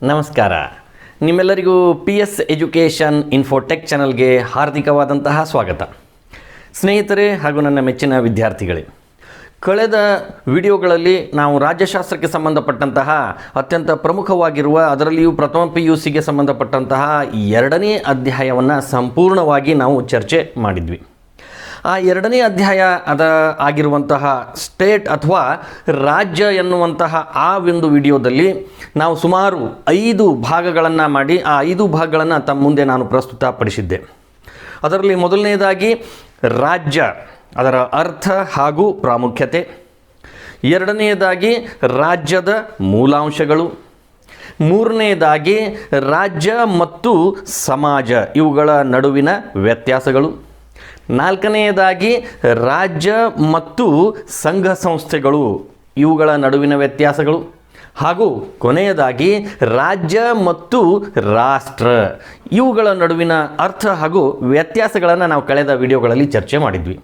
ನಮಸ್ಕಾರ. ನಿಮ್ಮೆಲ್ಲರಿಗೂ PS education Infotech ಚಾನಲ್ಗೆ ಹಾರ್ದಿಕವಾದಂತಹ ಸ್ವಾಗತ. ಸ್ನೇಹಿತರೆ ಹಾಗೂ ನನ್ನ ಮೆಚ್ಚಿನ ವಿದ್ಯಾರ್ಥಿಗಳೇ, ಕಳೆದ ವಿಡಿಯೋಗಳಲ್ಲಿ ನಾವು ರಾಜ್ಯಶಾಸ್ತ್ರಕ್ಕೆ ಸಂಬಂಧಪಟ್ಟಂತಹ ಅತ್ಯಂತ ಪ್ರಮುಖವಾಗಿರುವ, ಅದರಲ್ಲಿಯೂ ಪ್ರಥಮ PUCಗೆ ಸಂಬಂಧಪಟ್ಟಂತಹ 2ನೇ ಅಧ್ಯಾಯವನ್ನು ಸಂಪೂರ್ಣವಾಗಿ ನಾವು ಚರ್ಚೆ ಮಾಡಿದ್ವಿ. ಆ 2ನೇ ಅಧ್ಯಾಯ ಆಗಿರುವಂತಹ ಸ್ಟೇಟ್ ಅಥವಾ ರಾಜ್ಯ ಎನ್ನುವಂತಹ ಆ ಒಂದು ವಿಡಿಯೋದಲ್ಲಿ ನಾವು ಸುಮಾರು 5 ಭಾಗಗಳನ್ನು ಮಾಡಿ ಆ 5 ಭಾಗಗಳನ್ನು ತಮ್ಮ ಮುಂದೆ ನಾನು ಪ್ರಸ್ತುತಪಡಿಸಿದ್ದೆ. ಅದರಲ್ಲಿ ಮೊದಲನೇದಾಗಿ ರಾಜ್ಯ, ಅದರ ಅರ್ಥ ಹಾಗೂ ಪ್ರಾಮುಖ್ಯತೆ. 2ನೇದಾಗಿ ರಾಜ್ಯದ ಮೂಲಾಂಶಗಳು. 3ನೇದಾಗಿ ರಾಜ್ಯ ಮತ್ತು ಸಮಾಜ ಇವುಗಳ ನಡುವಿನ ವ್ಯತ್ಯಾಸಗಳು. 4ನೇದಾಗಿ ರಾಜ್ಯ ಮತ್ತು ಸಂಘ ಸಂಸ್ಥೆಗಳು ಇವುಗಳ ನಡುವಿನ ವ್ಯತ್ಯಾಸಗಳು. ಹಾಗೂ ಕೊನೆಯದಾಗಿ ರಾಜ್ಯ ಮತ್ತು ರಾಷ್ಟ್ರ ಇವುಗಳ ನಡುವಿನ ಅರ್ಥ ಹಾಗೂ ವ್ಯತ್ಯಾಸಗಳನ್ನು ನಾವು ಕಳೆದ ವಿಡಿಯೋಗಳಲ್ಲಿ ಚರ್ಚೆ ಮಾಡಿದ್ವಿ.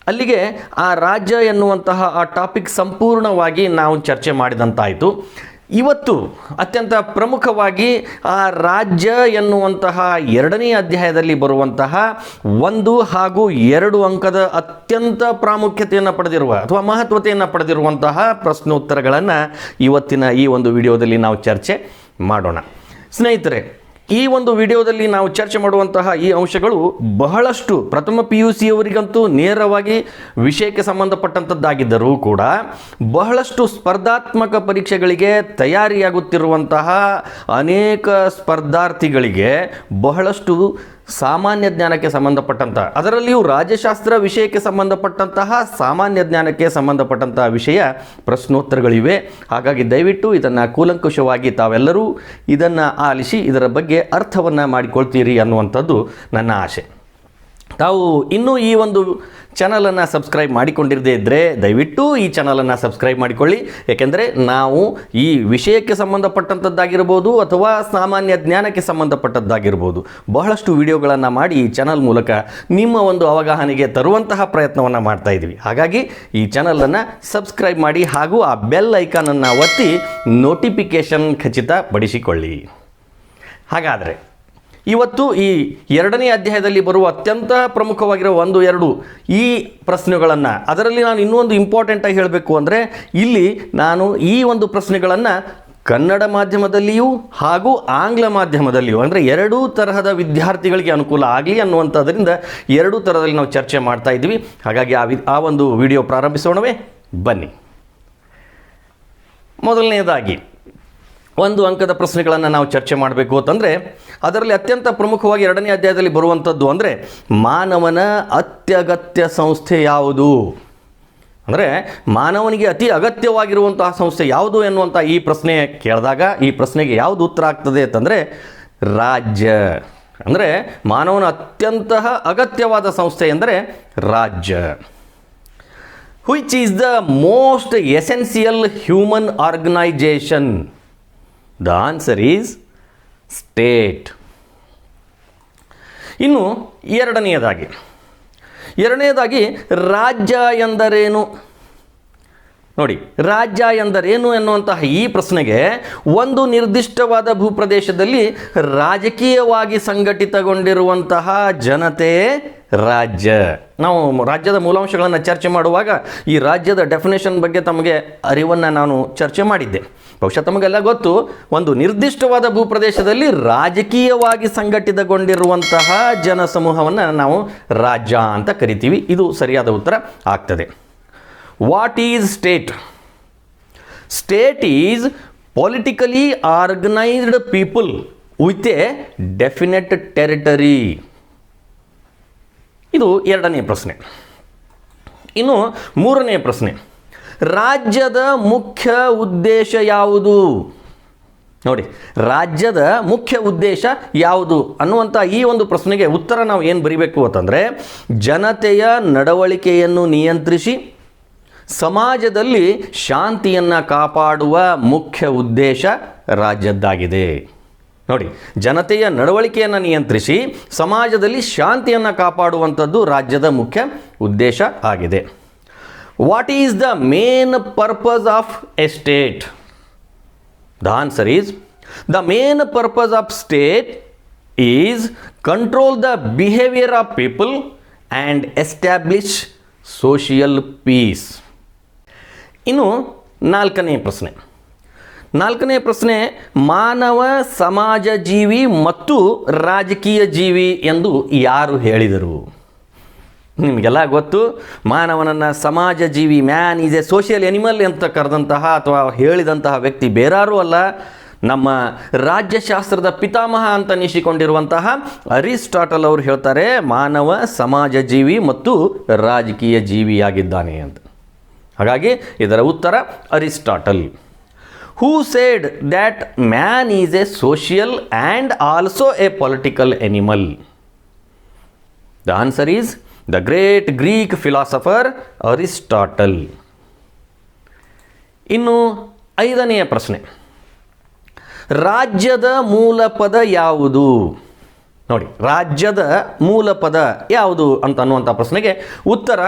ಅಲ್ಲಿಗೆ ಆ ರಾಜ್ಯ ಎನ್ನುವಂತಹ ಆ ಟಾಪಿಕ್ ಸಂಪೂರ್ಣವಾಗಿ ನಾವು ಚರ್ಚೆ ಮಾಡಿದಂತಾಯಿತು. ಇವತ್ತು ಅತ್ಯಂತ ಪ್ರಮುಖವಾಗಿ ಆ ರಾಜ್ಯ ಎನ್ನುವಂತಹ 2ನೇ ಅಧ್ಯಾಯದಲ್ಲಿ ಬರುವಂತಹ 1 ಹಾಗೂ 2 ಅಂಕದ ಅತ್ಯಂತ ಪ್ರಾಮುಖ್ಯತೆಯನ್ನು ಪಡೆದಿರುವ ಅಥವಾ ಮಹತ್ವತೆಯನ್ನು ಪಡೆದಿರುವಂತಹ ಪ್ರಶ್ನೋತ್ತರಗಳನ್ನು ಇವತ್ತಿನ ಈ ಒಂದು ವಿಡಿಯೋದಲ್ಲಿ ನಾವು ಚರ್ಚೆ ಮಾಡೋಣ. ಸ್ನೇಹಿತರೆ, ಈ ಒಂದು ವಿಡಿಯೋದಲ್ಲಿ ನಾವು ಚರ್ಚೆ ಮಾಡುವಂತಹ ಈ ಅಂಶಗಳು ಬಹಳಷ್ಟು ಪ್ರಥಮ PUC ಅವರಿಗಂತೂ ನೇರವಾಗಿ ವಿಷಯಕ್ಕೆ ಸಂಬಂಧಪಟ್ಟಂಥದ್ದಾಗಿದ್ದರೂ ಕೂಡ ಬಹಳಷ್ಟು ಸ್ಪರ್ಧಾತ್ಮಕ ಪರೀಕ್ಷೆಗಳಿಗೆ ತಯಾರಿಯಾಗುತ್ತಿರುವಂತಹ ಅನೇಕ ಸ್ಪರ್ಧಾರ್ಥಿಗಳಿಗೆ ಬಹಳಷ್ಟು ಸಾಮಾನ್ಯ ಜ್ಞಾನಕ್ಕೆ ಸಂಬಂಧಪಟ್ಟಂತಹ, ಅದರಲ್ಲಿಯೂ ರಾಜ್ಯಶಾಸ್ತ್ರ ವಿಷಯಕ್ಕೆ ಸಂಬಂಧಪಟ್ಟಂತಹ ಸಾಮಾನ್ಯ ಜ್ಞಾನಕ್ಕೆ ಸಂಬಂಧಪಟ್ಟಂತಹ ವಿಷಯ ಪ್ರಶ್ನೋತ್ತರಗಳಿವೆ. ಹಾಗಾಗಿ ದಯವಿಟ್ಟು ಇದನ್ನು ಕೂಲಂಕುಷವಾಗಿ ತಾವೆಲ್ಲರೂ ಇದನ್ನು ಆಲಿಸಿ ಇದರ ಬಗ್ಗೆ ಅರ್ಥವನ್ನು ಮಾಡಿಕೊಳ್ತೀರಿ ಅನ್ನುವಂಥದ್ದು ನನ್ನ ಆಶೆ. ತಾವು ಇನ್ನೂ ಈ ಒಂದು ಚಾನಲನ್ನು ಸಬ್ಸ್ಕ್ರೈಬ್ ಮಾಡಿಕೊಂಡಿರದೇ ಇದ್ದರೆ ದಯವಿಟ್ಟು ಈ ಚಾನಲನ್ನು ಸಬ್ಸ್ಕ್ರೈಬ್ ಮಾಡಿಕೊಳ್ಳಿ. ಏಕೆಂದರೆ ನಾವು ಈ ವಿಷಯಕ್ಕೆ ಸಂಬಂಧಪಟ್ಟಂಥದ್ದಾಗಿರ್ಬೋದು ಅಥವಾ ಸಾಮಾನ್ಯ ಜ್ಞಾನಕ್ಕೆ ಸಂಬಂಧಪಟ್ಟದ್ದಾಗಿರ್ಬೋದು ಬಹಳಷ್ಟು ವಿಡಿಯೋಗಳನ್ನು ಮಾಡಿ ಈ ಚಾನಲ್ ಮೂಲಕ ನಿಮ್ಮ ಒಂದು ಅವಗಾಹನೆಗೆ ತರುವಂತಹ ಪ್ರಯತ್ನವನ್ನು ಮಾಡ್ತಾ ಇದ್ದೀವಿ. ಹಾಗಾಗಿ ಈ ಚಾನಲನ್ನು ಸಬ್ಸ್ಕ್ರೈಬ್ ಮಾಡಿ ಹಾಗೂ ಆ ಬೆಲ್ ಐಕಾನನ್ನು ಒತ್ತಿ ನೋಟಿಫಿಕೇಷನ್ ಖಚಿತಪಡಿಸಿಕೊಳ್ಳಿ. ಹಾಗಾದರೆ ಇವತ್ತು ಈ 2ನೇ ಅಧ್ಯಾಯದಲ್ಲಿ ಬರುವ ಅತ್ಯಂತ ಪ್ರಮುಖವಾಗಿರೋ 1, 2 ಈ ಪ್ರಶ್ನೆಗಳನ್ನು, ಅದರಲ್ಲಿ ನಾನು ಇನ್ನೊಂದು ಇಂಪಾರ್ಟೆಂಟಾಗಿ ಹೇಳಬೇಕು ಅಂದರೆ ಇಲ್ಲಿ ನಾನು ಈ ಒಂದು ಪ್ರಶ್ನೆಗಳನ್ನು ಕನ್ನಡ ಮಾಧ್ಯಮದಲ್ಲಿಯೂ ಹಾಗೂ ಆಂಗ್ಲ ಮಾಧ್ಯಮದಲ್ಲಿಯೂ ಅಂದರೆ 2 ತರಹದ ವಿದ್ಯಾರ್ಥಿಗಳಿಗೆ ಅನುಕೂಲ ಆಗಲಿ ಅನ್ನುವಂಥದ್ರಿಂದ 2 ಥರದಲ್ಲಿ ನಾವು ಚರ್ಚೆ ಮಾಡ್ತಾ ಇದ್ವಿ. ಹಾಗಾಗಿ ಆ ಒಂದು ವಿಡಿಯೋ ಪ್ರಾರಂಭಿಸೋಣವೇ, ಬನ್ನಿ. ಮೊದಲನೇದಾಗಿ 1 ಅಂಕದ ಪ್ರಶ್ನೆಗಳನ್ನು ನಾವು ಚರ್ಚೆ ಮಾಡಬೇಕು ಅಂತಂದರೆ ಅದರಲ್ಲಿ ಅತ್ಯಂತ ಪ್ರಮುಖವಾಗಿ 2ನೇ ಅಧ್ಯಾಯದಲ್ಲಿ ಬರುವಂಥದ್ದು ಅಂದರೆ ಮಾನವನ ಅತ್ಯಗತ್ಯ ಸಂಸ್ಥೆ ಯಾವುದು, ಅಂದರೆ ಮಾನವನಿಗೆ ಅತಿ ಅಗತ್ಯವಾಗಿರುವಂತಹ ಸಂಸ್ಥೆ ಯಾವುದು ಎನ್ನುವಂಥ ಈ ಪ್ರಶ್ನೆ ಕೇಳಿದಾಗ ಈ ಪ್ರಶ್ನೆಗೆ ಯಾವುದು ಉತ್ತರ ಆಗ್ತದೆ ಅಂತಂದರೆ ರಾಜ್ಯ. ಅಂದರೆ ಮಾನವನ ಅತ್ಯಂತ ಅಗತ್ಯವಾದ ಸಂಸ್ಥೆ ಎಂದರೆ ರಾಜ್ಯ. Which is the most essential human organisation? The answer is state. ಇನ್ನು ಎರಡನೆಯದಾಗಿ ರಾಜ್ಯ ಎಂದರೇನು? ನೋಡಿ, ರಾಜ್ಯ ಎಂದರೇನು ಎನ್ನುವಂತಹ ಈ ಪ್ರಶ್ನೆಗೆ ಒಂದು ನಿರ್ದಿಷ್ಟವಾದ ಭೂಪ್ರದೇಶದಲ್ಲಿ ರಾಜಕೀಯವಾಗಿ ಸಂಘಟಿತಗೊಂಡಿರುವಂತಹ ಜನತೆ ರಾಜ್ಯ. ನಾವು ರಾಜ್ಯದ ಮೂಲಾಂಶಗಳನ್ನು ಚರ್ಚೆ ಮಾಡುವಾಗ ಈ ರಾಜ್ಯದ ಡೆಫಿನೇಷನ್ ಬಗ್ಗೆ ತಮಗೆ ಅರಿವನ್ನು ನಾನು ಚರ್ಚೆ ಮಾಡಿದ್ದೆ. ಬಹುಶಃ ತಮಗೆಲ್ಲ ಗೊತ್ತು, ಒಂದು ನಿರ್ದಿಷ್ಟವಾದ ಭೂಪ್ರದೇಶದಲ್ಲಿ ರಾಜಕೀಯವಾಗಿ ಸಂಘಟಿತಗೊಂಡಿರುವಂತಹ ಜನಸಮೂಹವನ್ನು ನಾವು ರಾಜ್ಯ ಅಂತ ಕರಿತೀವಿ. ಇದು ಸರಿಯಾದ ಉತ್ತರ ಆಗ್ತದೆ. What is state? State is politically organised people with A definite territory. ಇದು 2ನೇ ಪ್ರಶ್ನೆ. ಇನ್ನು 3ನೇ ಪ್ರಶ್ನೆ, ರಾಜ್ಯದ ಮುಖ್ಯ ಉದ್ದೇಶ ಯಾವುದು? ನೋಡಿ, ರಾಜ್ಯದ ಮುಖ್ಯ ಉದ್ದೇಶ ಯಾವುದು ಅನ್ನುವಂಥ ಈ ಒಂದು ಪ್ರಶ್ನೆಗೆ ಉತ್ತರ ನಾವು ಏನು ಬರೀಬೇಕು ಅಂತಂದರೆ ಜನತೆಯ ನಡವಳಿಕೆಯನ್ನು ನಿಯಂತ್ರಿಸಿ ಸಮಾಜದಲ್ಲಿ ಶಾಂತಿಯನ್ನು ಕಾಪಾಡುವ ಮುಖ್ಯ ಉದ್ದೇಶ ರಾಜ್ಯದ್ದಾಗಿದೆ. ನೋಡಿ, ಜನತೆಯ ನಡವಳಿಕೆಯನ್ನು ನಿಯಂತ್ರಿಸಿ ಸಮಾಜದಲ್ಲಿ ಶಾಂತಿಯನ್ನು ಕಾಪಾಡುವಂಥದ್ದು ರಾಜ್ಯದ ಮುಖ್ಯ ಉದ್ದೇಶ ಆಗಿದೆ. What is the main purpose of a state? The answer is the main purpose of state is control the behaviour of people and establish social peace. ಇನ್ನು ನಾಲ್ಕನೇ ಪ್ರಶ್ನೆ ಮಾನವ ಸಮಾಜ ಜೀವಿ ಮತ್ತು ರಾಜಕೀಯ ಜೀವಿ ಎಂದು ಯಾರು ಹೇಳಿದರು? ನಿಮಗೆಲ್ಲ ಗೊತ್ತು, ಮಾನವನನ್ನು ಸಮಾಜ ಜೀವಿ, man is A social animal ಅಂತ ಕರೆದಂತಹ ಅಥವಾ ಹೇಳಿದಂತಹ ವ್ಯಕ್ತಿ ಬೇರಾರೂ ಅಲ್ಲ, ನಮ್ಮ ರಾಜ್ಯಶಾಸ್ತ್ರದ ಪಿತಾಮಹ ಅಂತ ಅನಿಸಿಕೊಂಡಿರುವಂತಹ ಅರಿಸ್ಟಾಟಲ್ ಅವರು ಹೇಳ್ತಾರೆ ಮಾನವ ಸಮಾಜ ಜೀವಿ ಮತ್ತು ರಾಜಕೀಯ ಜೀವಿಯಾಗಿದ್ದಾನೆ ಅಂತ. ಹಾಗಾಗಿ ಇದರ ಉತ್ತರ Aristotle. Who said that man is A social and also A political animal? The answer is the great Greek philosopher Aristotle. ಇನ್ನು 5ನೇ ಪ್ರಶ್ನೆ, ರಾಜ್ಯದ ಮೂಲ ಪದ ಯಾವುದು? ನೋಡಿ, ರಾಜ್ಯದ ಮೂಲ ಪದ ಯಾವುದು ಅಂತ ಅನ್ನುವಂಥ ಪ್ರಶ್ನೆಗೆ ಉತ್ತರ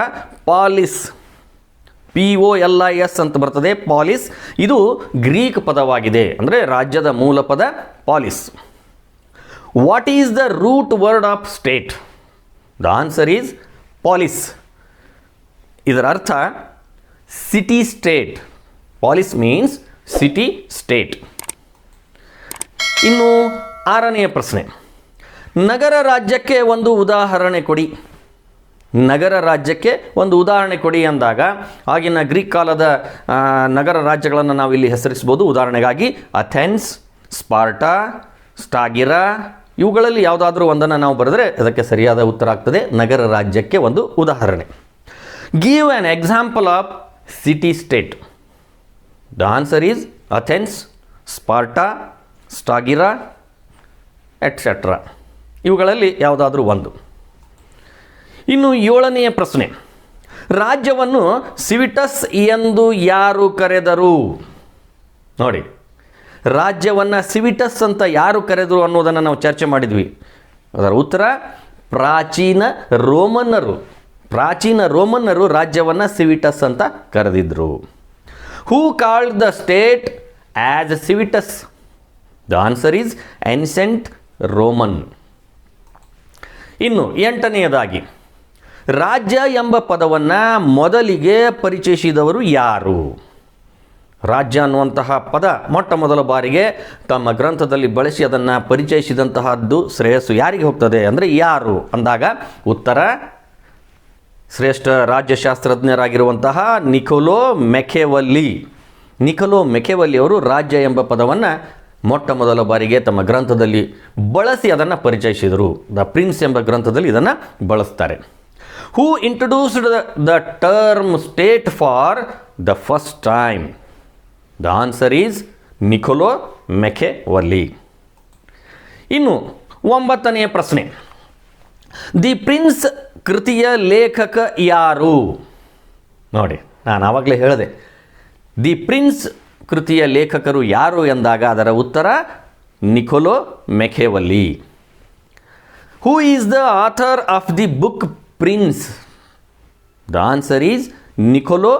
ಪಾಲಿಸ್. POLIS ಅಂತ ಬರ್ತದೆ, ಪಾಲಿಸ್. ಇದು ಗ್ರೀಕ್ ಪದವಾಗಿದೆ. ಅಂದರೆ ರಾಜ್ಯದ ಮೂಲ ಪದ polis. What is the root word of state? The answer is polis. ಇದರ ಅರ್ಥ city state. Polis means city state. ಇನ್ನು 6ನೇ ಪ್ರಶ್ನೆ, ನಗರ ರಾಜ್ಯಕ್ಕೆ ಒಂದು ಉದಾಹರಣೆ ಕೊಡಿ. ನಗರ ರಾಜ್ಯಕ್ಕೆ ಒಂದು ಉದಾಹರಣೆ ಕೊಡಿ ಅಂದಾಗ ಆಗಿನ ಗ್ರೀಕ್ ಕಾಲದ ನಗರ ರಾಜ್ಯಗಳನ್ನು ನಾವು ಇಲ್ಲಿ ಹೆಸರಿಸ್ಬೋದು. ಉದಾಹರಣೆಗಾಗಿ ಅಥೆನ್ಸ್, ಸ್ಪಾರ್ಟಾ, ಸ್ಟಾಗಿರಾ, ಇವುಗಳಲ್ಲಿ ಯಾವುದಾದ್ರೂ ಒಂದನ್ನು ನಾವು ಬರೆದರೆ ಅದಕ್ಕೆ ಸರಿಯಾದ ಉತ್ತರ ಆಗ್ತದೆ. ನಗರ ರಾಜ್ಯಕ್ಕೆ ಒಂದು ಉದಾಹರಣೆ. Give an example of city state. The answer is Athens, Sparta, Stagira etcetera. ಇವುಗಳಲ್ಲಿ ಯಾವುದಾದ್ರೂ ಒಂದು. ಇನ್ನು 7ನೇ ಪ್ರಶ್ನೆ, ರಾಜ್ಯವನ್ನು ಸಿವಿಟಸ್ ಎಂದು ಯಾರು ಕರೆದರು? ನೋಡಿ, ರಾಜ್ಯವನ್ನು ಸಿವಿಟಸ್ ಅಂತ ಯಾರು ಕರೆದರು ಅನ್ನೋದನ್ನು ನಾವು ಚರ್ಚೆ ಮಾಡಿದ್ವಿ. ಅದರ ಉತ್ತರ ಪ್ರಾಚೀನ ರೋಮನ್ನರು ರಾಜ್ಯವನ್ನು ಸಿವಿಟಸ್ ಅಂತ ಕರೆದಿದ್ರು. Who called the state as civitas? The answer is ancient Roman. ಇನ್ನು 8ನೇದಾಗಿ, ರಾಜ್ಯ ಎಂಬ ಪದವನ್ನು ಮೊದಲಿಗೆ ಪರಿಚಯಿಸಿದವರು ಯಾರು? ರಾಜ್ಯ ಅನ್ನುವಂತಹ ಪದ ಮೊಟ್ಟ ಮೊದಲ ಬಾರಿಗೆ ತಮ್ಮ ಗ್ರಂಥದಲ್ಲಿ ಬಳಸಿ ಅದನ್ನು ಪರಿಚಯಿಸಿದಂತಹದ್ದು ಶ್ರೇಯಸ್ಸು ಯಾರಿಗೆ ಹೋಗ್ತದೆ ಅಂದರೆ ಯಾರು ಅಂದಾಗ ಉತ್ತರ ಶ್ರೇಷ್ಠ ರಾಜ್ಯಶಾಸ್ತ್ರಜ್ಞರಾಗಿರುವಂತಹ ನಿಕೋಲೋ ಮೆಕೆವಲ್ಲಿ ಅವರು ರಾಜ್ಯ ಎಂಬ ಪದವನ್ನು ಮೊಟ್ಟ ಮೊದಲ ಬಾರಿಗೆ ತಮ್ಮ ಗ್ರಂಥದಲ್ಲಿ ಬಳಸಿ ಅದನ್ನು ಪರಿಚಯಿಸಿದರು. ದ ಪ್ರಿನ್ಸ್ ಎಂಬ ಗ್ರಂಥದಲ್ಲಿ ಇದನ್ನು ಬಳಸ್ತಾರೆ. Who introduced the term state for the first time? The answer is Niccolo Machiavelli. ಇನ್ನು 9ನೇ ಪ್ರಶ್ನೆ, ದಿ ಪ್ರಿನ್ಸ್ ಕೃತಿಯ ಲೇಖಕ ಯಾರು? ನೋಡಿ, ನಾನು ಆವಾಗಲೇ ಹೇಳಿದೆ ದಿ ಪ್ರಿನ್ಸ್ ಕೃತಿಯ ಲೇಖಕರು ಯಾರು ಎಂದಾಗ ಅದರ ಉತ್ತರ Niccolo Machiavelli. Who is the author of the book Prince? The answer is Niccolo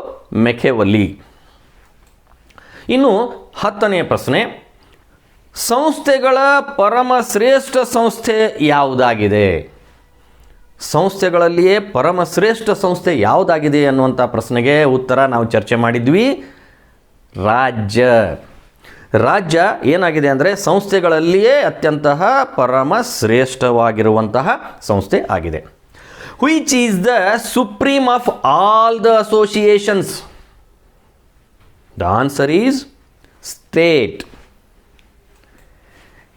Machiavelli. ಇನ್ನು 10ನೇ ಪ್ರಶ್ನೆ, ಸಂಸ್ಥೆಗಳ ಪರಮ ಶ್ರೇಷ್ಠ ಸಂಸ್ಥೆ ಯಾವುದಾಗಿದೆ? ಸಂಸ್ಥೆಗಳಲ್ಲಿಯೇ ಪರಮ ಶ್ರೇಷ್ಠ ಸಂಸ್ಥೆ ಯಾವುದಾಗಿದೆ ಅನ್ನುವಂಥ ಪ್ರಶ್ನೆಗೆ ಉತ್ತರ ನಾವು ಚರ್ಚೆ ಮಾಡಿದ್ವಿ, ರಾಜ್ಯ ಏನಾಗಿದೆ ಅಂದರೆ ಸಂಸ್ಥೆಗಳಲ್ಲಿಯೇ ಅತ್ಯಂತ ಪರಮ ಶ್ರೇಷ್ಠವಾಗಿರುವಂತಹ ಸಂಸ್ಥೆ ಆಗಿದೆ. Which is the supreme of all the associations? The answer is state.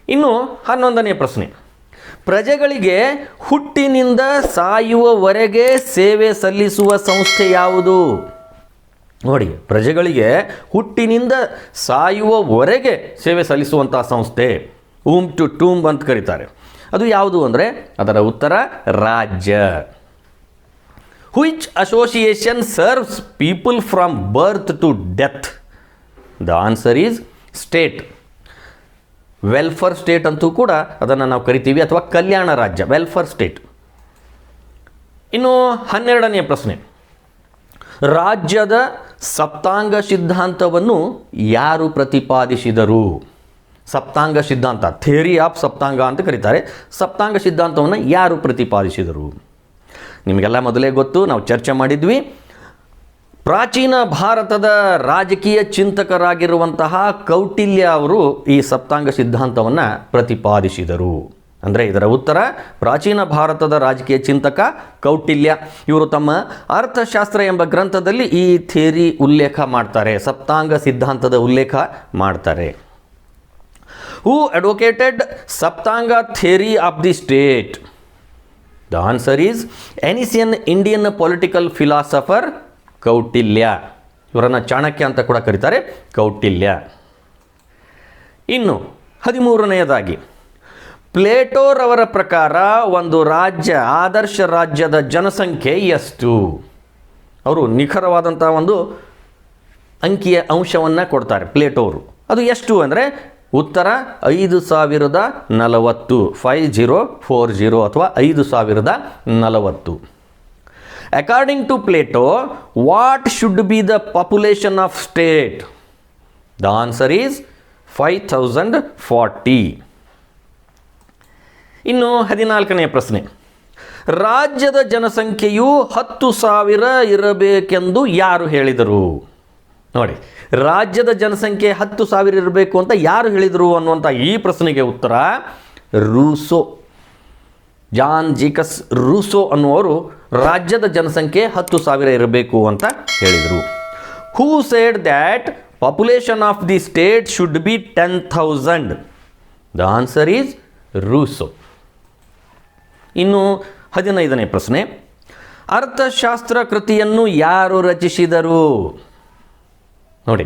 ಇನ್ನು 11ನೇ ಪ್ರಶ್ನೆ, ಪ್ರಜೆಗಳಿಗೆ ಹುಟ್ಟಿನಿಂದ ಸಾಯುವವರೆಗೆ ಸೇವೆ ಸಲ್ಲಿಸುವ ಸಂಸ್ಥೆ ಯಾವುದು? ನೋಡಿ, ಪ್ರಜೆಗಳಿಗೆ ಹುಟ್ಟಿನಿಂದ ಸಾಯುವವರೆಗೆ ಸೇವೆ ಸಲ್ಲಿಸುವಂಥ ಸಂಸ್ಥೆ ಊಮ್ ಟು ಟೂಮ್ ಅಂತ ಕರೀತಾರೆ. ಅದು ಯಾವುದು ಅಂದರೆ ಅದರ ಉತ್ತರ ರಾಜ್ಯ. Which association serves people from birth to death? The answer is state. Welfare state ಅಂತೂ ಕೂಡ ಅದನ್ನು ನಾವು ಕರಿತೀವಿ, ಅಥವಾ ಕಲ್ಯಾಣ ರಾಜ್ಯ, ವೆಲ್ಫೇರ್ ಸ್ಟೇಟ್. ಇನ್ನು 12ನೇ ಪ್ರಶ್ನೆ, ರಾಜ್ಯದ ಸಪ್ತಾಂಗ ಸಿದ್ಧಾಂತವನ್ನು ಯಾರು ಪ್ರತಿಪಾದಿಸಿದರು? ಸಪ್ತಾಂಗ ಸಿದ್ಧಾಂತ, ಥಿಯರಿ ಆಫ್ ಸಪ್ತಾಂಗ ಅಂತ ಕರೀತಾರೆ. ಸಪ್ತಾಂಗ ಸಿದ್ಧಾಂತವನ್ನು ಯಾರು ಪ್ರತಿಪಾದಿಸಿದರು? ನಿಮಗೆಲ್ಲ ಮೊದಲೇ ಗೊತ್ತು, ನಾವು ಚರ್ಚೆ ಮಾಡಿದ್ವಿ. ಪ್ರಾಚೀನ ಭಾರತದ ರಾಜಕೀಯ ಚಿಂತಕರಾಗಿರುವಂತಹ ಕೌಟಿಲ್ಯ ಅವರು ಈ ಸಪ್ತಾಂಗ ಸಿದ್ಧಾಂತವನ್ನು ಪ್ರತಿಪಾದಿಸಿದರು. ಅಂದರೆ ಇದರ ಉತ್ತರ ಪ್ರಾಚೀನ ಭಾರತದ ರಾಜಕೀಯ ಚಿಂತಕ ಕೌಟಿಲ್ಯ. ಇವರು ತಮ್ಮ ಅರ್ಥಶಾಸ್ತ್ರ ಎಂಬ ಗ್ರಂಥದಲ್ಲಿ ಈ ಥಿಯರಿ ಉಲ್ಲೇಖ ಮಾಡ್ತಾರೆ, ಸಪ್ತಾಂಗ ಸಿದ್ಧಾಂತದ ಉಲ್ಲೇಖ ಮಾಡ್ತಾರೆ. Who advocated Saptanga theory of the state? The answer is ancient Indian political philosopher Kautilya. ಇವರನ್ನು ಚಾಣಕ್ಯ ಅಂತ ಕೂಡ ಕರೀತಾರೆ, ಕೌಟಿಲ್ಯ. ಇನ್ನು 13ನೇದಾಗಿ, ಪ್ಲೇಟೋರವರ ಪ್ರಕಾರ ಒಂದು ರಾಜ್ಯ, ಆದರ್ಶ ರಾಜ್ಯದ ಜನಸಂಖ್ಯೆ ಎಷ್ಟು? ಅವರು ನಿಖರವಾದಂಥ ಒಂದು ಅಂಕಿಯ ಅಂಶವನ್ನು ಕೊಡ್ತಾರೆ ಪ್ಲೇಟೋರು. ಅದು ಎಷ್ಟು ಅಂದರೆ ಉತ್ತರ 5040, 5040 ಅಥವಾ 5040. According to Plato, what should be the population of state? The answer is 5040. ಇನ್ನು 14ನೇ ಪ್ರಶ್ನೆ, ರಾಜ್ಯದ ಜನಸಂಖ್ಯೆಯು 10,000 ಇರಬೇಕೆಂದು ಯಾರು ಹೇಳಿದರು? ನೋಡಿ, ರಾಜ್ಯದ ಜನಸಂಖ್ಯೆ 10,000 ಇರಬೇಕು ಅಂತ ಯಾರು ಹೇಳಿದರು ಅನ್ನುವಂಥ ಈ ಪ್ರಶ್ನೆಗೆ ಉತ್ತರ ರೂಸೋ. ಜಾನ್ ಜೇಕಸ್ ರೂಸೋ ಅನ್ನುವರು ರಾಜ್ಯದ ಜನಸಂಖ್ಯೆ 10,000 ಇರಬೇಕು ಅಂತ ಹೇಳಿದರು. Who said that population of the state should be 10,000? The answer is Rousseau. ಇನ್ನು 15ನೇ ಪ್ರಶ್ನೆ, ಅರ್ಥಶಾಸ್ತ್ರ ಕೃತಿಯನ್ನು ಯಾರು ರಚಿಸಿದರು? ನೋಡಿ,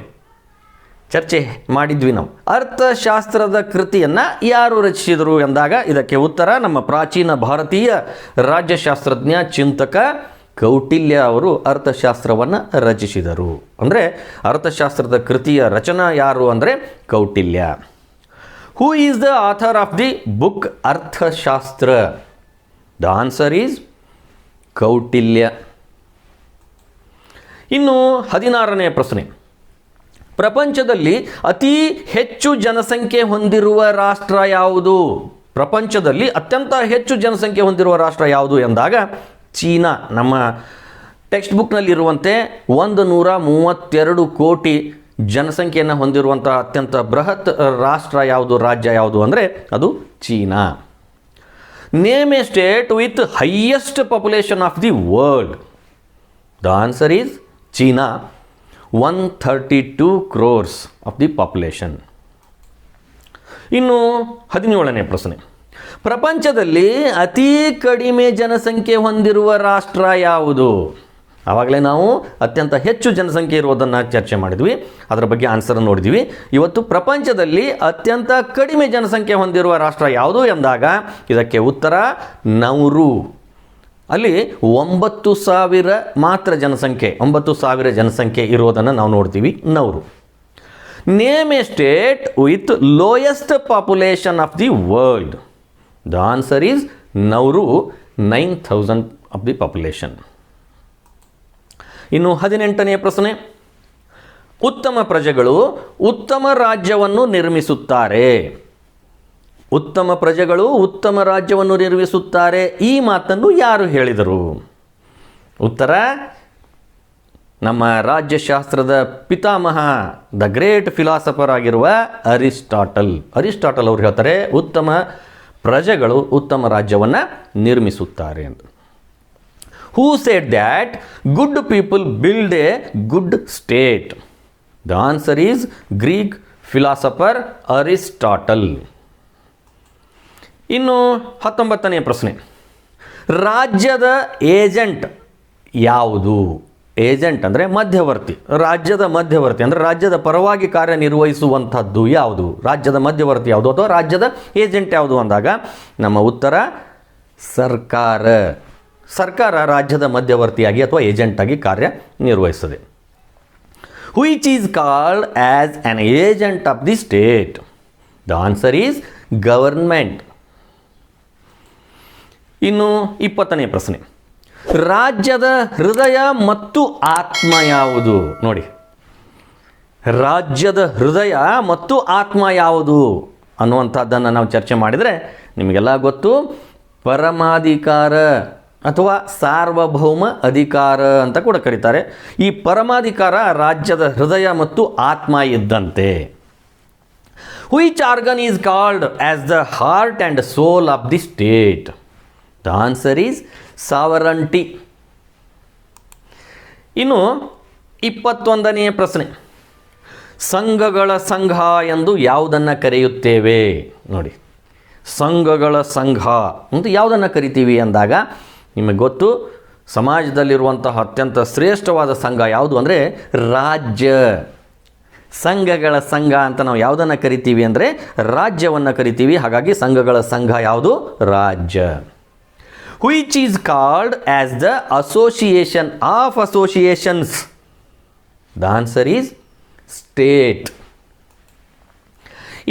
ಚರ್ಚೆ ಮಾಡಿದ್ವಿ ನಾವು. ಅರ್ಥಶಾಸ್ತ್ರದ ಕೃತಿಯನ್ನು ಯಾರು ರಚಿಸಿದರು ಎಂದಾಗ ಇದಕ್ಕೆ ಉತ್ತರ ನಮ್ಮ ಪ್ರಾಚೀನ ಭಾರತೀಯ ರಾಜ್ಯಶಾಸ್ತ್ರಜ್ಞ ಚಿಂತಕ ಕೌಟಿಲ್ಯ ಅವರು ಅರ್ಥಶಾಸ್ತ್ರವನ್ನು ರಚಿಸಿದರು. ಅಂದರೆ ಅರ್ಥಶಾಸ್ತ್ರದ ಕೃತಿಯ ರಚನಾ ಯಾರು ಅಂದರೆ Kautilya. Who is the author of the book Arthashastra? The answer is Kautilya. ಇನ್ನು 16ನೇ ಪ್ರಶ್ನೆ, ಪ್ರಪಂಚದಲ್ಲಿ ಅತಿ ಹೆಚ್ಚು ಜನಸಂಖ್ಯೆ ಹೊಂದಿರುವ ರಾಷ್ಟ್ರ ಯಾವುದು? ಪ್ರಪಂಚದಲ್ಲಿ ಅತ್ಯಂತ ಹೆಚ್ಚು ಜನಸಂಖ್ಯೆ ಹೊಂದಿರುವ ರಾಷ್ಟ್ರ ಯಾವುದು ಎಂದಾಗ ಚೀನಾ. ನಮ್ಮ ಟೆಕ್ಸ್ಟ್ ಬುಕ್ನಲ್ಲಿರುವಂತೆ 132 ಕೋಟಿ ಜನಸಂಖ್ಯೆಯನ್ನು ಹೊಂದಿರುವಂಥ ಅತ್ಯಂತ ಬೃಹತ್ ರಾಷ್ಟ್ರ ಯಾವುದು, ರಾಜ್ಯ ಯಾವುದು ಅಂದರೆ ಅದು China. Name A state with highest population of the world? The answer is China. 132 crores of the population. ಇನ್ನು 17ನೇ ಪ್ರಶ್ನೆ, ಪ್ರಪಂಚದಲ್ಲಿ ಅತಿ ಕಡಿಮೆ ಜನಸಂಖ್ಯೆ ಹೊಂದಿರುವ ರಾಷ್ಟ್ರ ಯಾವುದು? ಆವಾಗಲೇ ನಾವು ಅತ್ಯಂತ ಹೆಚ್ಚು ಜನಸಂಖ್ಯೆ ಇರುವುದನ್ನು ಚರ್ಚೆ ಮಾಡಿದ್ವಿ, ಅದರ ಬಗ್ಗೆ ಆನ್ಸರ್ ನೋಡಿದ್ವಿ. ಇವತ್ತು ಪ್ರಪಂಚದಲ್ಲಿ ಅತ್ಯಂತ ಕಡಿಮೆ ಜನಸಂಖ್ಯೆ ಹೊಂದಿರುವ ರಾಷ್ಟ್ರ ಯಾವುದು ಎಂದಾಗ ಇದಕ್ಕೆ ಉತ್ತರ ನೌರು. ಅಲ್ಲಿ 9,000 ಮಾತ್ರ ಜನಸಂಖ್ಯೆ, 9,000 ಜನಸಂಖ್ಯೆ ಇರುವುದನ್ನು ನಾವು ನೋಡ್ತೀವಿ, Nauru. Name A state with lowest population of the world? The answer is Nauru, 9,000 of the population. ಇನ್ನು 18ನೇ ಪ್ರಶ್ನೆ, ಉತ್ತಮ ಪ್ರಜೆಗಳು ಉತ್ತಮ ರಾಜ್ಯವನ್ನು ನಿರ್ಮಿಸುತ್ತಾರೆ? ಉತ್ತಮ ಪ್ರಜೆಗಳು ಉತ್ತಮ ರಾಜ್ಯವನ್ನು ನಿರ್ಮಿಸುತ್ತಾರೆ, ಈ ಮಾತನ್ನು ಯಾರು ಹೇಳಿದರು? ಉತ್ತರ ನಮ್ಮ ರಾಜ್ಯಶಾಸ್ತ್ರದ ಪಿತಾಮಹ, ದ ಗ್ರೇಟ್ ಫಿಲಾಸಫರ್ ಆಗಿರುವ ಅರಿಸ್ಟಾಟಲ್. ಅರಿಸ್ಟಾಟಲ್ ಅವರು ಹೇಳ್ತಾರೆ ಉತ್ತಮ ಪ್ರಜೆಗಳು ಉತ್ತಮ ರಾಜ್ಯವನ್ನು ನಿರ್ಮಿಸುತ್ತಾರೆ ಅಂತ. Who said that good people build A good state? The answer is Greek philosopher Aristotle. ಇನ್ನು 19ನೇ ಪ್ರಶ್ನೆ, ರಾಜ್ಯದ ಏಜೆಂಟ್ ಯಾವುದು? ಏಜೆಂಟ್ ಅಂದರೆ ಮಧ್ಯವರ್ತಿ, ರಾಜ್ಯದ ಮಧ್ಯವರ್ತಿ ಅಂದರೆ ರಾಜ್ಯದ ಪರವಾಗಿ ಕಾರ್ಯನಿರ್ವಹಿಸುವಂಥದ್ದು ಯಾವುದು? ರಾಜ್ಯದ ಮಧ್ಯವರ್ತಿ ಯಾವುದು ಅಥವಾ ರಾಜ್ಯದ ಏಜೆಂಟ್ ಯಾವುದು ಅಂದಾಗ ನಮ್ಮ ಉತ್ತರ ಸರ್ಕಾರ. ಸರ್ಕಾರ ರಾಜ್ಯದ ಮಧ್ಯವರ್ತಿಯಾಗಿ ಅಥವಾ ಏಜೆಂಟಾಗಿ ಕಾರ್ಯನಿರ್ವಹಿಸುತ್ತದೆ. Which is called as on agent of the state? The answer is government. ಇನ್ನು 20ನೇ ಪ್ರಶ್ನೆ, ರಾಜ್ಯದ ಹೃದಯ ಮತ್ತು ಆತ್ಮ ಯಾವುದು? ನೋಡಿ, ರಾಜ್ಯದ ಹೃದಯ ಮತ್ತು ಆತ್ಮ ಯಾವುದು ಅನ್ನುವಂಥದ್ದನ್ನು ನಾವು ಚರ್ಚೆ ಮಾಡಿದರೆ ನಿಮಗೆಲ್ಲ ಗೊತ್ತು, ಪರಮಾಧಿಕಾರ ಅಥವಾ ಸಾರ್ವಭೌಮ ಅಧಿಕಾರ ಅಂತ ಕೂಡ ಕರೀತಾರೆ. ಈ ಪರಮಾಧಿಕಾರ ರಾಜ್ಯದ ಹೃದಯ ಮತ್ತು ಆತ್ಮ ಇದ್ದಂತೆ. Which organ is called as the heart and soul of the state? The answer is sovereignty. ಇನ್ನು 21ನೇ ಪ್ರಶ್ನೆ, ಸಂಘಗಳ ಸಂಘ ಎಂದು ಯಾವುದನ್ನು ಕರೆಯುತ್ತೇವೆ? ನೋಡಿ, ಸಂಘಗಳ ಸಂಘ ಅಂತ ಯಾವುದನ್ನು ಕರಿತೀವಿ ಅಂದಾಗ ನಿಮಗೆ ಗೊತ್ತು, ಸಮಾಜದಲ್ಲಿರುವಂತಹ ಅತ್ಯಂತ ಶ್ರೇಷ್ಠವಾದ ಸಂಘ ಯಾವುದು ಅಂದರೆ ರಾಜ್ಯ. ಸಂಘಗಳ ಸಂಘ ಅಂತ ನಾವು ಯಾವುದನ್ನು ಕರಿತೀವಿ ಅಂದರೆ ರಾಜ್ಯವನ್ನು ಕರಿತೀವಿ. ಹಾಗಾಗಿ ಸಂಘಗಳ ಸಂಘ ಯಾವುದು? ರಾಜ್ಯ. Which is called as the association of associations? The answer is state.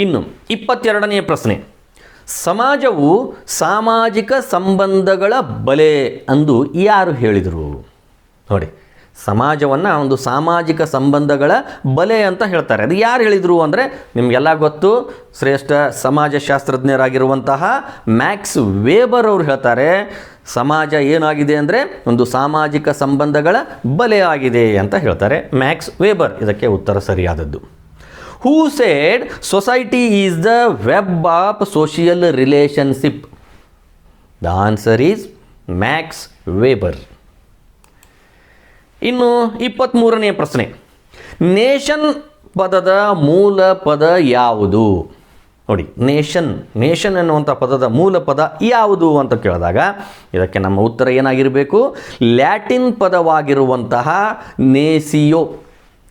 ಇನ್ನು 22ನೇ ಪ್ರಶ್ನೆ, ಸಮಾಜವು ಸಾಮಾಜಿಕ ಸಂಬಂಧಗಳ ಬಲೆ ಎಂದು ಯಾರು ಹೇಳಿದರು? ನೋಡಿ, ಸಮಾಜವನ್ನು ಒಂದು ಸಾಮಾಜಿಕ ಸಂಬಂಧಗಳ ಬಲೆ ಅಂತ ಹೇಳ್ತಾರೆ. ಅದು ಯಾರು ಹೇಳಿದರು ಅಂದರೆ ನಿಮಗೆಲ್ಲ ಗೊತ್ತು, ಶ್ರೇಷ್ಠ ಸಮಾಜಶಾಸ್ತ್ರಜ್ಞರಾಗಿರುವಂತಹ ಮ್ಯಾಕ್ಸ್ ವೇಬರ್ ಅವರು ಹೇಳ್ತಾರೆ, ಸಮಾಜ ಏನಾಗಿದೆ ಅಂದರೆ ಒಂದು ಸಾಮಾಜಿಕ ಸಂಬಂಧಗಳ ಬಲೆ ಆಗಿದೆ ಅಂತ ಹೇಳ್ತಾರೆ. ಮ್ಯಾಕ್ಸ್ ವೇಬರ್ ಇದಕ್ಕೆ ಉತ್ತರ ಸರಿಯಾದದ್ದು. Who said society is the web of social relationship? The answer is Max Weber. ಇನ್ನು 23ನೇ ಪ್ರಶ್ನೆ, ನೇಷನ್ ಪದದ ಮೂಲ ಪದ ಯಾವುದು? ನೋಡಿ, ನೇಷನ್ ಎನ್ನುವಂಥ ಪದದ ಮೂಲ ಪದ ಯಾವುದು ಅಂತ ಕೇಳಿದಾಗ ಇದಕ್ಕೆ ನಮ್ಮ ಉತ್ತರ ಏನಾಗಿರಬೇಕು? ಲ್ಯಾಟಿನ್ ಪದವಾಗಿರುವಂತಹ ನೇಸಿಯೋ.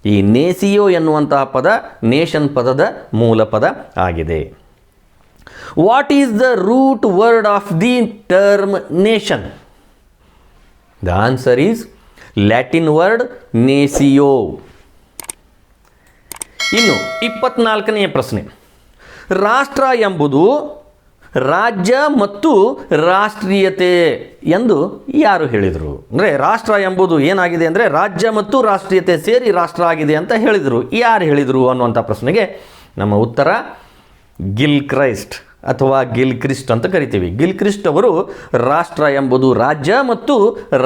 ಈ ನೇಸಿಯೋ ಎನ್ನುವಂತಹ ಪದ ನೇಷನ್ ಪದದ ಮೂಲ ಪದ ಆಗಿದೆ. What is the root word of the term nation? The answer is Latin word natio. ಇನ್ನು 24ನೇ ಪ್ರಶ್ನೆ, ರಾಷ್ಟ್ರ ಎಂಬುದು ರಾಜ್ಯ ಮತ್ತು ರಾಷ್ಟ್ರೀಯತೆ ಎಂದು ಯಾರು ಹೇಳಿದರು? ಅಂದರೆ ರಾಷ್ಟ್ರ ಎಂಬುದು ಏನಾಗಿದೆ ಅಂದರೆ ರಾಜ್ಯ ಮತ್ತು ರಾಷ್ಟ್ರೀಯತೆ ಸೇರಿ ರಾಷ್ಟ್ರ ಆಗಿದೆ ಅಂತ ಹೇಳಿದರು. ಯಾರು ಹೇಳಿದರು ಅನ್ನುವಂಥ ಪ್ರಶ್ನೆಗೆ ನಮ್ಮ ಉತ್ತರ ಗಿಲ್ಕ್ರೈಸ್ಟ್ ಅಥವಾ ಗಿಲ್ಕ್ರಿಸ್ಟ್ ಅಂತ ಕರಿತೀವಿ. ಗಿಲ್ಕ್ರಿಸ್ಟ್ ಅವರು ರಾಷ್ಟ್ರ ಎಂಬುದು ರಾಜ್ಯ ಮತ್ತು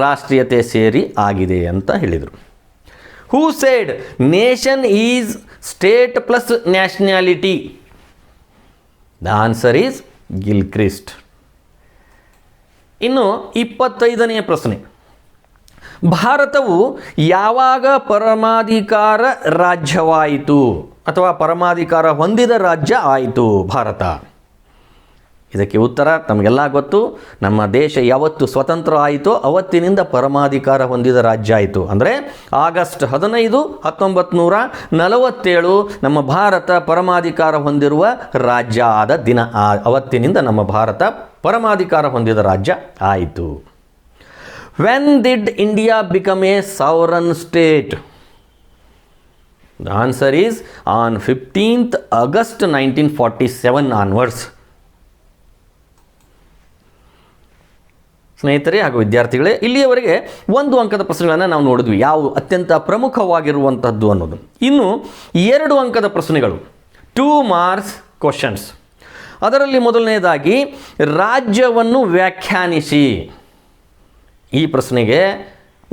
ರಾಷ್ಟ್ರೀಯತೆ ಸೇರಿ ಆಗಿದೆ ಅಂತ ಹೇಳಿದರು. Who said nation is state plus nationality? The answer is Gilchrist. ಇನ್ನು 25ನೇ ಪ್ರಶ್ನೆ, ಭಾರತವು ಯಾವಾಗ ಪರಮಾಧಿಕಾರ ರಾಜ್ಯವಾಯಿತು ಅಥವಾ ಪರಮಾಧಿಕಾರ ಹೊಂದಿದ ರಾಜ್ಯ ಆಯಿತು ಭಾರತ? ಇದಕ್ಕೆ ಉತ್ತರ ನಮಗೆಲ್ಲ ಗೊತ್ತು, ನಮ್ಮ ದೇಶ ಯಾವತ್ತು ಸ್ವತಂತ್ರ ಆಯಿತೋ ಅವತ್ತಿನಿಂದ ಪರಮಾಧಿಕಾರ ಹೊಂದಿದ ರಾಜ್ಯ ಆಯಿತು. ಅಂದರೆ ಆಗಸ್ಟ್ 15, 1947 ನಮ್ಮ ಭಾರತ ಪರಮಾಧಿಕಾರ ಹೊಂದಿರುವ ರಾಜ್ಯ ಆದ ದಿನ. ಅವತ್ತಿನಿಂದ ನಮ್ಮ ಭಾರತ ಪರಮಾಧಿಕಾರ ಹೊಂದಿದ ರಾಜ್ಯ ಆಯಿತು. When did India become A ಸಾವರನ್ state? The answer is on 15th August 1947 onwards. ಸ್ನೇಹಿತರೆ ಹಾಗೂ ವಿದ್ಯಾರ್ಥಿಗಳೇ, ಇಲ್ಲಿಯವರೆಗೆ 1 ಅಂಕದ ಪ್ರಶ್ನೆಗಳನ್ನು ನಾವು ನೋಡಿದ್ವಿ, ಯಾವ ಅತ್ಯಂತ ಪ್ರಮುಖವಾಗಿರುವಂಥದ್ದು ಅನ್ನೋದು. ಇನ್ನು 2 ಅಂಕದ ಪ್ರಶ್ನೆಗಳು, 2 ಮಾರ್ಕ್ಸ್ ಕ್ವಶನ್ಸ್. ಅದರಲ್ಲಿ ಮೊದಲನೇದಾಗಿ ರಾಜ್ಯವನ್ನು ವ್ಯಾಖ್ಯಾನಿಸಿ. ಈ ಪ್ರಶ್ನೆಗೆ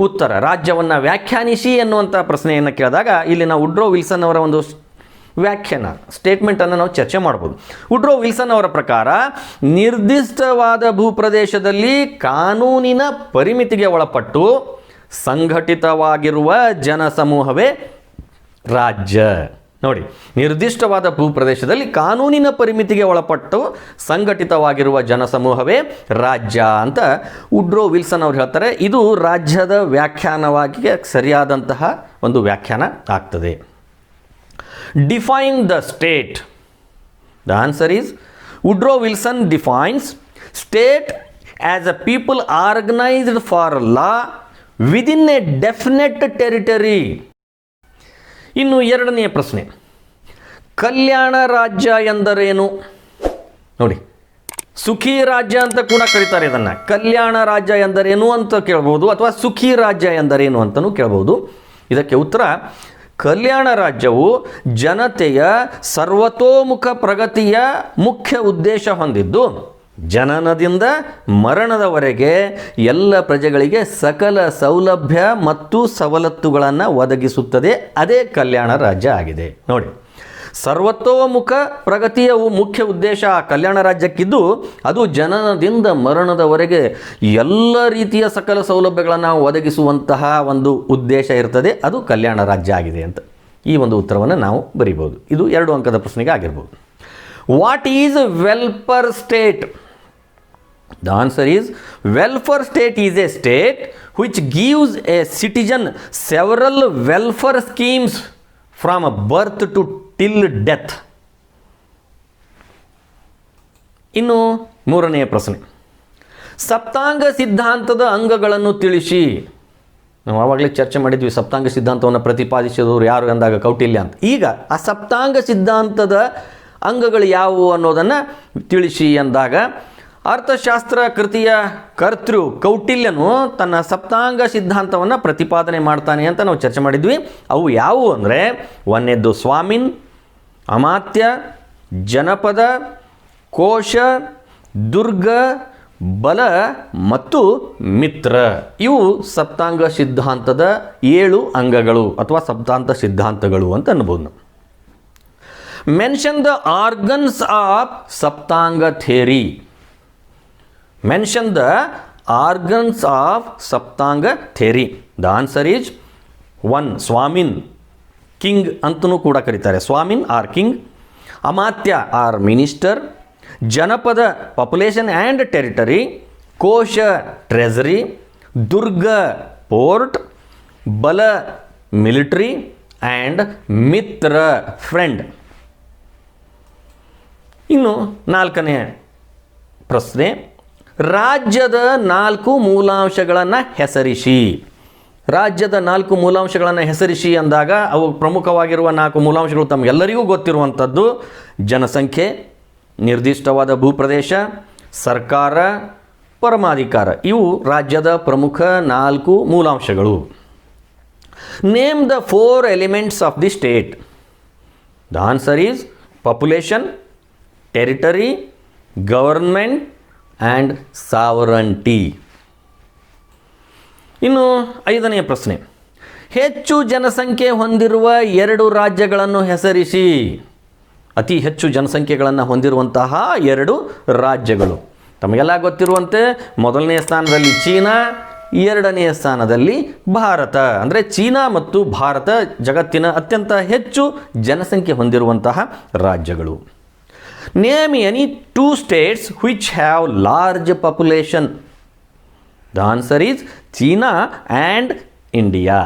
ಉತ್ತರ ರಾಜ್ಯವನ್ನು ವ್ಯಾಖ್ಯಾನಿಸಿ ಎನ್ನುವಂಥ ಪ್ರಶ್ನೆಯನ್ನು ಕೇಳಿದಾಗ ಇಲ್ಲಿ ನಾವು ವುಡ್ರೋ ವಿಲ್ಸನ್ ಅವರ ಒಂದು ವ್ಯಾಖ್ಯಾನ ಸ್ಟೇಟ್ಮೆಂಟನ್ನು ನಾವು ಚರ್ಚೆ ಮಾಡ್ಬೋದು. ವುಡ್ರೋ ವಿಲ್ಸನ್ ಅವರ ಪ್ರಕಾರ ನಿರ್ದಿಷ್ಟವಾದ ಭೂಪ್ರದೇಶದಲ್ಲಿ ಕಾನೂನಿನ ಪರಿಮಿತಿಗೆ ಒಳಪಟ್ಟು ಸಂಘಟಿತವಾಗಿರುವ ಜನಸಮೂಹವೇ ರಾಜ್ಯ. ನೋಡಿ, ನಿರ್ದಿಷ್ಟವಾದ ಭೂಪ್ರದೇಶದಲ್ಲಿ ಕಾನೂನಿನ ಪರಿಮಿತಿಗೆ ಒಳಪಟ್ಟು ಸಂಘಟಿತವಾಗಿರುವ ಜನಸಮೂಹವೇ ರಾಜ್ಯ ಅಂತ ವುಡ್ರೋ ವಿಲ್ಸನ್ ಅವರು ಹೇಳ್ತಾರೆ. ಇದು ರಾಜ್ಯದ ವ್ಯಾಖ್ಯಾನವಾಗಿ ಸರಿಯಾದಂತಹ ಒಂದು ವ್ಯಾಖ್ಯಾನ ಆಗ್ತದೆ. Define the state. The answer is Woodrow Wilson defines state as a people organized for law within a definite territory. ಇನ್ನು 2ನೇ ಪ್ರಶ್ನೆ, ಕಲ್ಯಾಣ ರಾಜ್ಯ ಎಂದರೇನು? ನೋಡಿ, ಸುಖಿ ರಾಜ್ಯ ಅಂತ ಕೂಡ ಕರೀತಾರೆ ಇದನ್ನು. ಕಲ್ಯಾಣ ರಾಜ್ಯ ಎಂದರೇನು ಅಂತ ಕೇಳ್ಬೋದು, ಅಥವಾ ಸುಖಿ ರಾಜ್ಯ ಎಂದರೇನು ಅಂತಲೂ ಕೇಳ್ಬೋದು. ಇದಕ್ಕೆ ಉತ್ತರ ಕಲ್ಯಾಣ ರಾಜ್ಯವು ಜನತೆಯ ಸರ್ವತೋಮುಖ ಪ್ರಗತಿಯ ಮುಖ್ಯ ಉದ್ದೇಶ ಹೊಂದಿದ್ದು ಜನನದಿಂದ ಮರಣದವರೆಗೆ ಎಲ್ಲ ಪ್ರಜೆಗಳಿಗೆ ಸಕಲ ಸೌಲಭ್ಯ ಮತ್ತು ಸವಲತ್ತುಗಳನ್ನು ಒದಗಿಸುತ್ತದೆ. ಅದೇ ಕಲ್ಯಾಣ ರಾಜ್ಯ ಆಗಿದೆ. ನೋಡಿ, ಸರ್ವತೋಮುಖ ಪ್ರಗತಿಯ ಮುಖ್ಯ ಉದ್ದೇಶ ಆ ಕಲ್ಯಾಣ ರಾಜ್ಯಕ್ಕಿದ್ದು ಅದು ಜನನದಿಂದ ಮರಣದವರೆಗೆ ಎಲ್ಲ ರೀತಿಯ ಸಕಲ ಸೌಲಭ್ಯಗಳನ್ನು ಒದಗಿಸುವಂತಹ ಒಂದು ಉದ್ದೇಶ ಇರ್ತದೆ. ಅದು ಕಲ್ಯಾಣ ರಾಜ್ಯ ಆಗಿದೆ ಅಂತ ಈ ಒಂದು ಉತ್ತರವನ್ನು ನಾವು ಬರೀಬೋದು. ಇದು 2 ಅಂಕದ ಪ್ರಶ್ನೆಗೆ ಆಗಿರ್ಬೋದು. What is welfare state? The answer is welfare state is a state which gives a citizen several welfare schemes from birth to till death. ಇನ್ನು 3ನೇ ಪ್ರಶ್ನೆ, ಸಪ್ತಾಂಗ ಸಿದ್ಧಾಂತದ ಅಂಗಗಳನ್ನು ತಿಳಿಸಿ. ನಾವು ಆವಾಗಲೇ ಚರ್ಚೆ ಮಾಡಿದ್ವಿ, ಸಪ್ತಾಂಗ ಸಿದ್ಧಾಂತವನ್ನು ಪ್ರತಿಪಾದಿಸಿದವರು ಯಾರು ಎಂದಾಗ ಕೌಟಿಲ್ಯ ಅಂತ. ಈಗ ಆ ಸಪ್ತಾಂಗ ಸಿದ್ಧಾಂತದ ಅಂಗಗಳು ಯಾವುವು ಅನ್ನೋದನ್ನು ತಿಳಿಸಿ ಎಂದಾಗ ಅರ್ಥಶಾಸ್ತ್ರ ಕೃತಿಯ ಕರ್ತೃ ಕೌಟಿಲ್ಯನು ತನ್ನ ಸಪ್ತಾಂಗ ಸಿದ್ಧಾಂತವನ್ನು ಪ್ರತಿಪಾದನೆ ಮಾಡ್ತಾನೆ ಅಂತ ನಾವು ಚರ್ಚೆ ಮಾಡಿದ್ವಿ. ಅವು ಯಾವುವು ಅಂದರೆ, 1ನೇದ್ದು ಸ್ವಾಮಿನ್, ಅಮಾತ್ಯ, ಜನಪದ, ಕೋಶ, ದುರ್ಗ, ಬಲ ಮತ್ತು ಮಿತ್ರ. ಇವು ಸಪ್ತಾಂಗ ಸಿದ್ಧಾಂತದ 7 ಅಂಗಗಳು ಅಥವಾ ಸಪ್ತಾಂಗ ಸಿದ್ಧಾಂತಗಳು ಅಂತ ಅನ್ಬೋದು ನಾವು. Mention the organs of Saptanga theory. Mention the organs of Saptanga theory. The answer is 1. Swamin, king ಅಂತನೂ ಕೂಡ ಕರೀತಾರೆ. ಸ್ವಾಮಿನ್ ಆರ್ ಕಿಂಗ್, ಅಮಾತ್ಯ ಆರ್ ಮಿನಿಸ್ಟರ್, ಜನಪದ ಪಾಪ್ಯುಲೇಷನ್ ಆ್ಯಂಡ್ ಟೆರಿಟರಿ, ಕೋಶ ಟ್ರೆಸರಿ, ದುರ್ಗ ಪೋರ್ಟ್, ಬಲ ಮಿಲಿಟರಿ ಆ್ಯಂಡ್ ಮಿತ್ರ ಫ್ರೆಂಡ್. ಇನ್ನು 4ನೇ ಪ್ರಶ್ನೆ, ರಾಜ್ಯದ 4 ಮೂಲಾಂಶಗಳನ್ನು ಹೆಸರಿಸಿ. ರಾಜ್ಯದ 4 ಮೂಲಾಂಶಗಳನ್ನು ಹೆಸರಿಸಿ ಅಂದಾಗ ಅವು ಪ್ರಮುಖವಾಗಿರುವ 4 ಮೂಲಾಂಶಗಳು ತಮಗೆಲ್ಲರಿಗೂ ಗೊತ್ತಿರುವಂಥದ್ದು: ಜನಸಂಖ್ಯೆ, ನಿರ್ದಿಷ್ಟವಾದ ಭೂಪ್ರದೇಶ, ಸರ್ಕಾರ, ಪರಮಾಧಿಕಾರ. ಇವು ರಾಜ್ಯದ ಪ್ರಮುಖ 4 ಮೂಲಾಂಶಗಳು. Name the 4 elements of the state. The answer is population, territory, government and sovereignty. ಇನ್ನು 5ನೇ ಪ್ರಶ್ನೆ, ಹೆಚ್ಚು ಜನಸಂಖ್ಯೆ ಹೊಂದಿರುವ 2 ರಾಜ್ಯಗಳನ್ನು ಹೆಸರಿಸಿ. ಅತಿ ಹೆಚ್ಚು ಜನಸಂಖ್ಯೆಗಳನ್ನು ಹೊಂದಿರುವಂತಹ 2 ರಾಜ್ಯಗಳು ತಮಗೆಲ್ಲ ಗೊತ್ತಿರುವಂತೆ 1ನೇ ಸ್ಥಾನದಲ್ಲಿ ಚೀನಾ, 2ನೇ ಸ್ಥಾನದಲ್ಲಿ ಭಾರತ. ಅಂದರೆ ಚೀನಾ ಮತ್ತು ಭಾರತ ಜಗತ್ತಿನ ಅತ್ಯಂತ ಹೆಚ್ಚು ಜನಸಂಖ್ಯೆ ಹೊಂದಿರುವಂತಹ ರಾಜ್ಯಗಳು. Name any 2 states which have large population. The answer is China and India.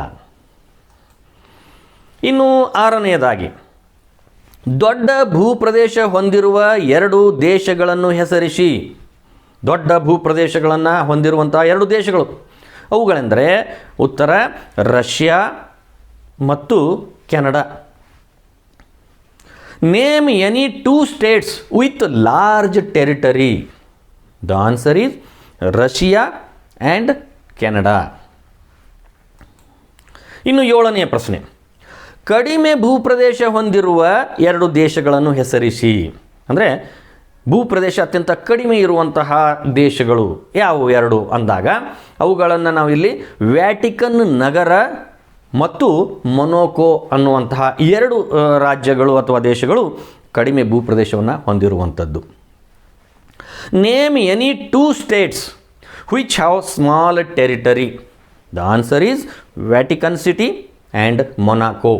ಇನ್ನು 6ನೇದಾಗಿ, ದೊಡ್ಡ ಭೂಪ್ರದೇಶ ಹೊಂದಿರುವ 2 ದೇಶಗಳನ್ನು ಹೆಸರಿಸಿ. ದೊಡ್ಡ ಭೂಪ್ರದೇಶಗಳನ್ನು ಹೊಂದಿರುವಂತಹ 2 ದೇಶಗಳು ಅವುಗಳೆಂದರೆ ಉತ್ತರ ರಷ್ಯಾ ಮತ್ತು Canada. Name any 2 states with large territory. The answer is Russia and Canada. ಇನ್ನು 7ನೇ ಪ್ರಶ್ನೆ, ಕಡಿಮೆ ಭೂಪ್ರದೇಶ ಹೊಂದಿರುವ 2 ದೇಶಗಳನ್ನು ಹೆಸರಿಸಿ. ಅಂದರೆ ಭೂಪ್ರದೇಶ ಅತ್ಯಂತ ಕಡಿಮೆ ಇರುವಂತಹ ದೇಶಗಳು ಯಾವುವು 2 ಅಂದಾಗ ಅವುಗಳನ್ನು ನಾವು ಇಲ್ಲಿ ವ್ಯಾಟಿಕನ್ ನಗರ ಮತ್ತು ಮೊನಾಕೋ ಅನ್ನುವಂತಹ 2 ರಾಜ್ಯಗಳು ಅಥವಾ ದೇಶಗಳು ಕಡಿಮೆ ಭೂಪ್ರದೇಶವನ್ನು ಹೊಂದಿರುವಂಥದ್ದು. Name any 2 states which have small territory. The answer is Vatican City and Monaco.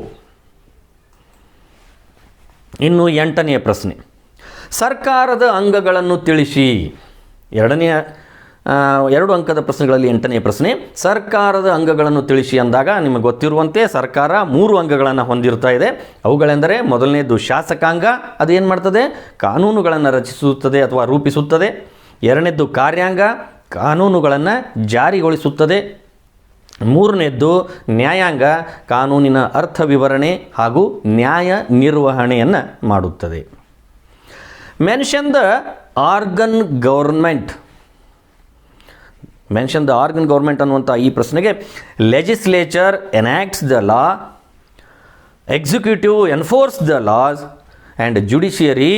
ಇನ್ನು 8ನೇ ಪ್ರಶ್ನೆ, ಸರ್ಕಾರದ ಅಂಗಗಳನ್ನು ತಿಳಿಸಿ. 2 ಅಂಕದ ಪ್ರಶ್ನೆಗಳಲ್ಲಿ 8ನೇ ಪ್ರಶ್ನೆ, ಸರ್ಕಾರದ ಅಂಗಗಳನ್ನು ತಿಳಿಸಿ ಅಂದಾಗ ನಿಮಗೆ ಗೊತ್ತಿರುವಂತೆ ಸರ್ಕಾರ 3 ಅಂಗಗಳನ್ನು ಹೊಂದಿರ್ತಾ ಇದೆ. ಅವುಗಳೆಂದರೆ 1ನೇದು ಶಾಸಕಾಂಗ, ಅದೇನು ಮಾಡ್ತದೆ, ಕಾನೂನುಗಳನ್ನು ರಚಿಸುತ್ತದೆ ಅಥವಾ ರೂಪಿಸುತ್ತದೆ. 2ನೇದು ಕಾರ್ಯಾಂಗ, ಕಾನೂನುಗಳನ್ನು ಜಾರಿಗೊಳಿಸುತ್ತದೆ. 3ನೇದು ನ್ಯಾಯಾಂಗ, ಕಾನೂನಿನ ಅರ್ಥ ವಿವರಣೆ ಹಾಗೂ ನ್ಯಾಯ ನಿರ್ವಹಣೆಯನ್ನು ಮಾಡುತ್ತದೆ. Mention the organ government. Mention the organ government ಅನ್ನುವಂಥ ಈ ಪ್ರಶ್ನೆಗೆ legislature enacts the law, executive enforce the laws and judiciary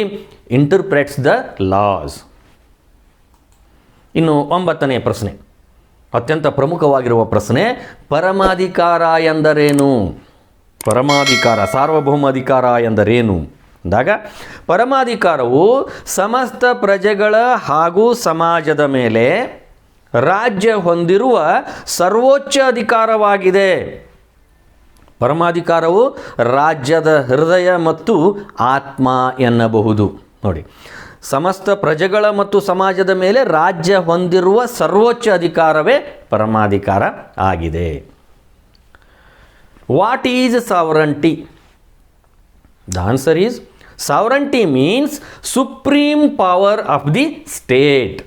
interprets the laws. ಇನ್ನು 9ನೇ ಪ್ರಶ್ನೆ, ಅತ್ಯಂತ ಪ್ರಮುಖವಾಗಿರುವ ಪ್ರಶ್ನೆ, ಪರಮಾಧಿಕಾರ ಎಂದರೇನು? ಪರಮಾಧಿಕಾರ, ಸಾರ್ವಭೌಮಾಧಿಕಾರ ಎಂದರೇನು ಅಂದಾಗ, ಪರಮಾಧಿಕಾರವು ಸಮಸ್ತ ಪ್ರಜೆಗಳ ಹಾಗೂ ಸಮಾಜದ ಮೇಲೆ ರಾಜ್ಯ ಹೊಂದಿರುವ ಸರ್ವೋಚ್ಚ ಅಧಿಕಾರವಾಗಿದೆ. ಪರಮಾಧಿಕಾರವು ರಾಜ್ಯದ ಹೃದಯ ಮತ್ತು ಆತ್ಮ ಎನ್ನಬಹುದು. ನೋಡಿ, ಸಮಸ್ತ ಪ್ರಜೆಗಳ ಮತ್ತು ಸಮಾಜದ ಮೇಲೆ ರಾಜ್ಯ ಹೊಂದಿರುವ ಸರ್ವೋಚ್ಚ ಅಧಿಕಾರವೇ ಪರಮಾಧಿಕಾರ ಆಗಿದೆ. What is sovereignty? The answer is sovereignty means supreme power of the state.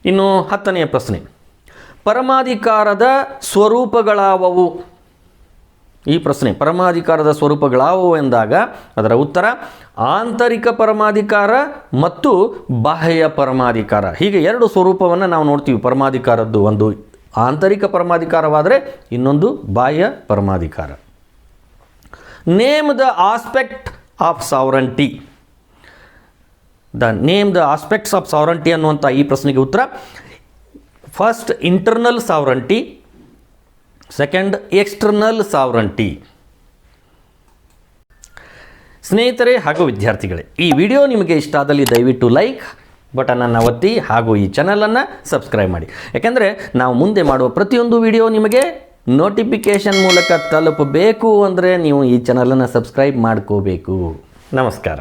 ಇನ್ನು 10ನೆಯ ಪ್ರಶ್ನೆ, ಪರಮಾಧಿಕಾರದ ಸ್ವರೂಪಗಳಾವವು? ಈ ಪ್ರಶ್ನೆ, ಪರಮಾಧಿಕಾರದ ಸ್ವರೂಪಗಳಾವವು ಎಂದಾಗ ಅದರ ಉತ್ತರ ಆಂತರಿಕ ಪರಮಾಧಿಕಾರ ಮತ್ತು ಬಾಹ್ಯ ಪರಮಾಧಿಕಾರ. ಹೀಗೆ 2 ಸ್ವರೂಪವನ್ನು ನಾವು ನೋಡ್ತೀವಿ ಪರಮಾಧಿಕಾರದ್ದು. ಒಂದು ಆಂತರಿಕ ಪರಮಾಧಿಕಾರವಾದರೆ ಇನ್ನೊಂದು ಬಾಹ್ಯ ಪರಮಾಧಿಕಾರ. Name the aspect of sovereignty. Name the aspects of sovereignty ಅನ್ನುವಂಥ ಈ ಪ್ರಶ್ನೆಗೆ ಉತ್ತರ first internal sovereignty, second external sovereignty. ಸ್ನೇಹಿತರೆ ಹಾಗೂ ವಿದ್ಯಾರ್ಥಿಗಳೇ, ಈ ವಿಡಿಯೋ ನಿಮಗೆ ಇಷ್ಟ ಆದಲ್ಲಿ ದಯವಿಟ್ಟು ಲೈಕ್ ಬಟನನ್ನು ಒತ್ತಿ ಹಾಗೂ ಈ ಚಾನಲನ್ನು ಸಬ್ಸ್ಕ್ರೈಬ್ ಮಾಡಿ. ಯಾಕೆಂದರೆ ನಾವು ಮುಂದೆ ಮಾಡುವ ಪ್ರತಿಯೊಂದು ವಿಡಿಯೋ ನಿಮಗೆ ನೋಟಿಫಿಕೇಷನ್ ಮೂಲಕ ತಲುಪಬೇಕು ಅಂದರೆ ನೀವು ಈ ಚಾನಲನ್ನು ಸಬ್ಸ್ಕ್ರೈಬ್ ಮಾಡ್ಕೋಬೇಕು. ನಮಸ್ಕಾರ.